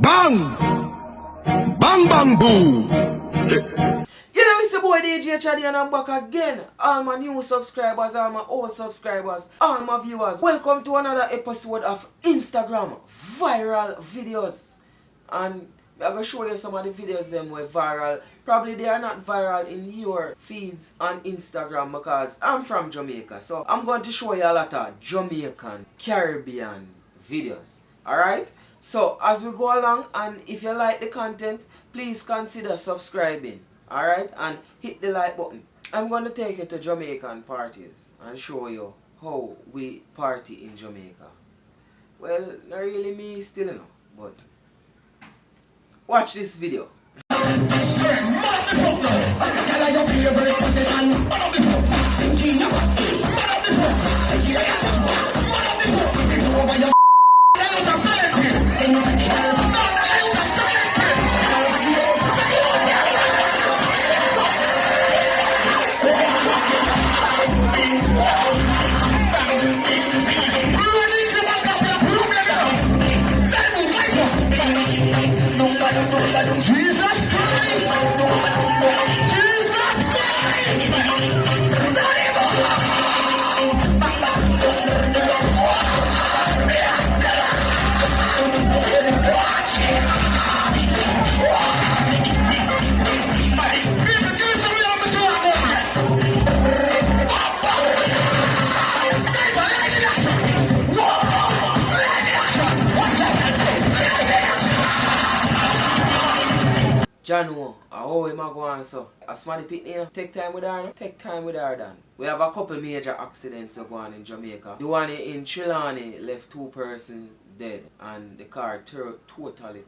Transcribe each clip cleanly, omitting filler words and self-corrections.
Bang! Bang bang boo! You know it's your boy DJ Chaddy and I'm back again. All my new subscribers, all my old subscribers, all my viewers. Welcome to another episode of Instagram viral videos. And I'm going to show you some of the videos them were viral. Probably they are not viral in your feeds on Instagram because I'm from Jamaica. So I'm going to show you a lot of Jamaican, Caribbean videos. Alright? So as we go along, and if you like the content, please consider subscribing. Alright? And hit the like button. I'm going to take you to Jamaican parties and show you how we party in Jamaica. Well, not really me still, you know, but watch this video. Janu, how am I going so? A smarty pitney, take time with her, take time with her then. We have a couple major accidents going on in Jamaica. The one in Trelawney left 2 persons dead and the car totally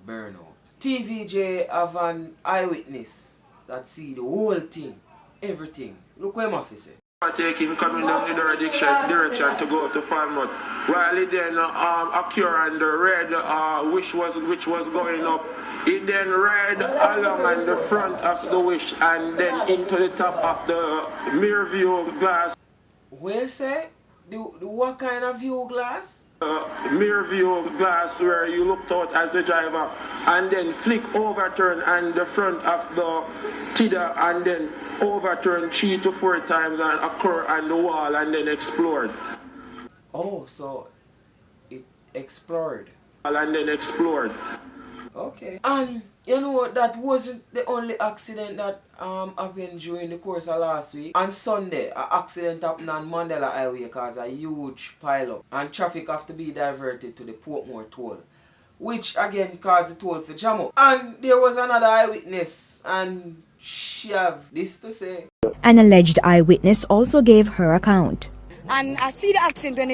burned out. TVJ have an eyewitness that see the whole thing, everything. Look what my face say. Take him coming down in the direction to go to Falmouth. While he then occur on the red which was going up. He then ride along on the front of the wish and then into the top of the mirror view glass. Where say? The what kind of view glass? Mirror view glass where you looked out as the driver and then flick overturn on the front of the TIDA and then overturn 3 to 4 times and occur on the wall and then explode. Oh, so it exploded. And then explode. Okay. And you know that wasn't the only accident that happened during the course of last week. On Sunday, an accident happened on Mandela Highway caused a huge pile-up and traffic have to be diverted to the Portmore toll, which again caused the toll for jam up. And there was another eyewitness and she have this to say. An alleged eyewitness also gave her account. And I see the accident when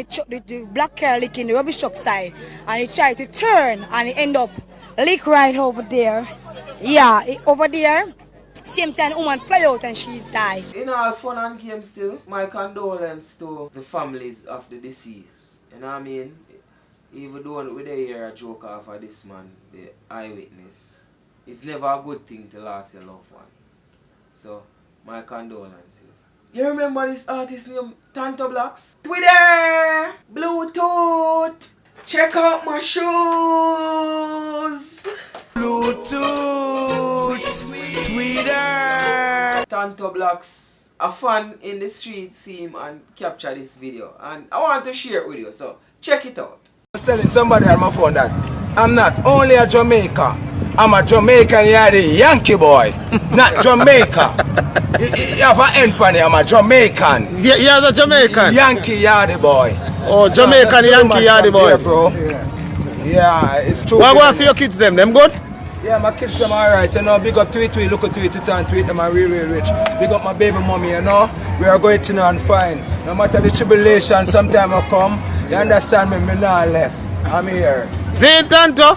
the black car lick in the rubbish truck side and he tried to turn and he end up lick right over there. Yeah, over there. Same time, the woman fly out and she died. In all fun and games still, my condolence to the families of the deceased. You know what I mean? Even though we hear a joke off of this man, the eyewitness, it's never a good thing to lose your loved one. So, my condolences. You remember this artist named Tanto Blocks? Twitter! Bluetooth! Check out my shoes! Bluetooth! Twitter! Tanto Blocks, a fan in the street, see him and capture this video. And I want to share it with you, so check it out. I was telling somebody on my phone that I'm not only a Jamaican, I'm a Jamaican yardie Yankee boy, not Jamaica. You have an end on it, I'm a Jamaican. Yeah, you're a Jamaican. Yankee yardie boy. Oh, Jamaican Yankee yardie boy. There, bro. Yeah, it's true. What about for your kids them? Them good? Yeah, my kids them alright, you know. Big up tweet, look at tweet and tweet them are real rich. Big up my baby mommy, you know. We are going to and fine. No matter the tribulation, sometime I come. You understand me? Me not left. I'm here. See, Tanto?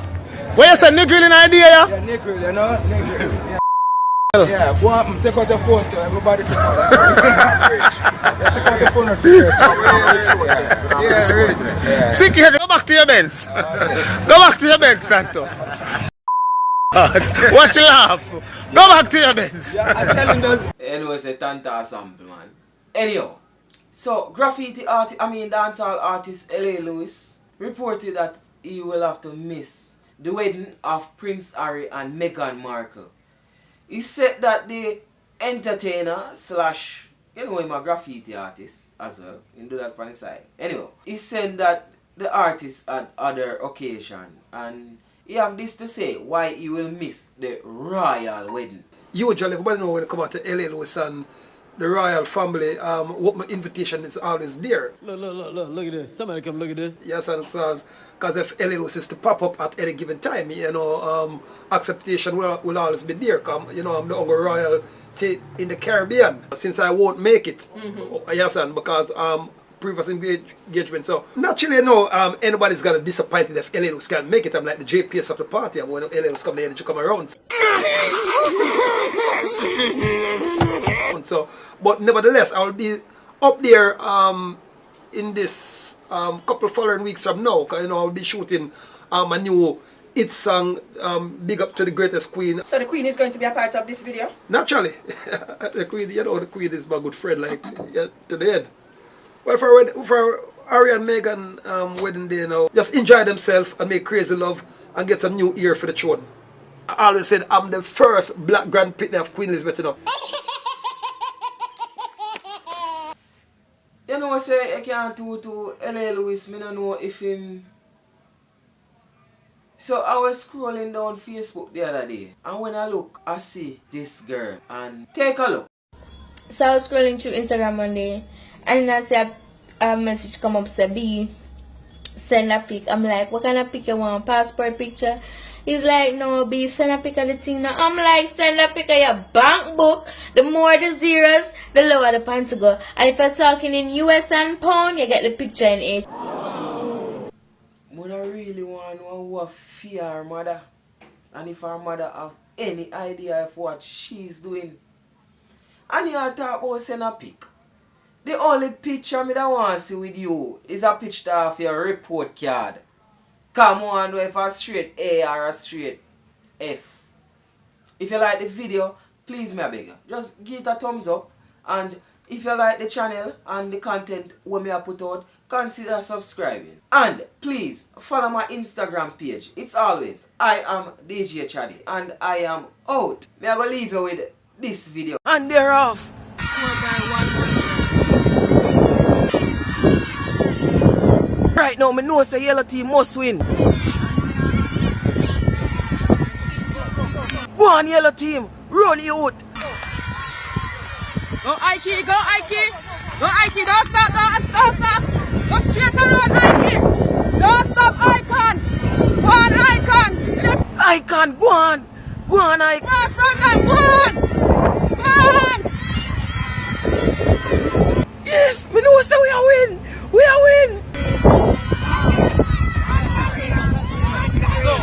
Where you say nigga in idea, yeah? Yeah, nigga, you know? Nigga. Yeah. Yeah, go up and take out your phone to everybody. Take out your phone. Yeah, really. Sicky, go back to your Benz. Go back to your Benz, Tanto. Watch you laugh. Go back to your Benz. Yeah, I'm telling those. Anyway, it's a Tanta sample, man. Anyhow, so graffiti artist, dancehall artist L.A. Lewis reported that he will have to miss the wedding of Prince Harry and Meghan Markle. He said that the entertainer slash, you know, him a graffiti artist as well. He do that on the side. Anyway, he said that the artist had other occasion and he have this to say why he will miss the royal wedding. Usually, everybody know when they come out to LA Lewis and the royal family, what my invitation is always there. Look at this. Somebody come look at this. Yes, and because if LA Lewis is to pop up at any given time, you know, acceptation will always be there. You know, I'm the only royalty in the Caribbean. Since I won't make it, yes, and because previous engagement. So naturally, no, anybody's gonna disappoint if LA Lewis can't make it. I'm like the JPS of the party, and when LA Lewis come, the energy come around. So, but nevertheless, I will be up there in this couple following weeks from now. Cause, you know, I'll be shooting a new hit song, Big Up to the Greatest Queen. So the Queen is going to be a part of this video? Naturally. The Queen, you know, the Queen is my good friend, like, yeah, to the end. Well, for Harry and Meghan wedding day, you know, just enjoy themselves and make crazy love and get some new ear for the throne. I always said I'm the first black Grand Pitney of Queen Elizabeth, you know. You know, say I can't do to LA Lewis, I don't know if him. So I was scrolling down Facebook the other day, and when I look, I see this girl, and take a look. So I was scrolling through Instagram one day, and I see a message come up say, B, send a pic. I'm like, what kind of pic you want? Passport picture? He's like, no, B, send a pic of the thing now. I'm like, send a pic of your bank book. The more the zeros, the lower the pants go. And if you're talking in US and pound, you get the picture in H. Mother really want to know what fear her mother. And if her mother have any idea of what she's doing. And you talk about send a pic. The only picture me that want to see with you is a picture of your report card. Come on, know if a straight A or a straight F. If you like the video, please me I beg you, just give it a thumbs up. And if you like the channel and the content we me I put out, consider subscribing. And please follow my Instagram page. It's always I am DJ Chaddy and I am out. Me I go leave you with this video. And they're off. Right now, I know the yellow team must win. Go on, yellow team. Run you out. Go Ike, go Ike. Go Ike, don't stop, don't stop. Go straight around Ike. Don't stop Icon. Go on Icon. Icon, go on. Go on, Icon. Go on, front line, go on. Go on. Yes, I know so we are win. We are win.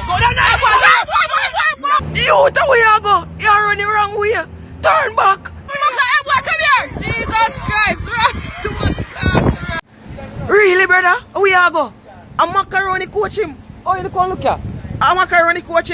Go down there. You the way you go. You are running the wrong way. Turn back. Come here. Jesus Christ. Really, brother? Where you go? A macaroni coach him. Oh, you can't look here. A macaroni coach him.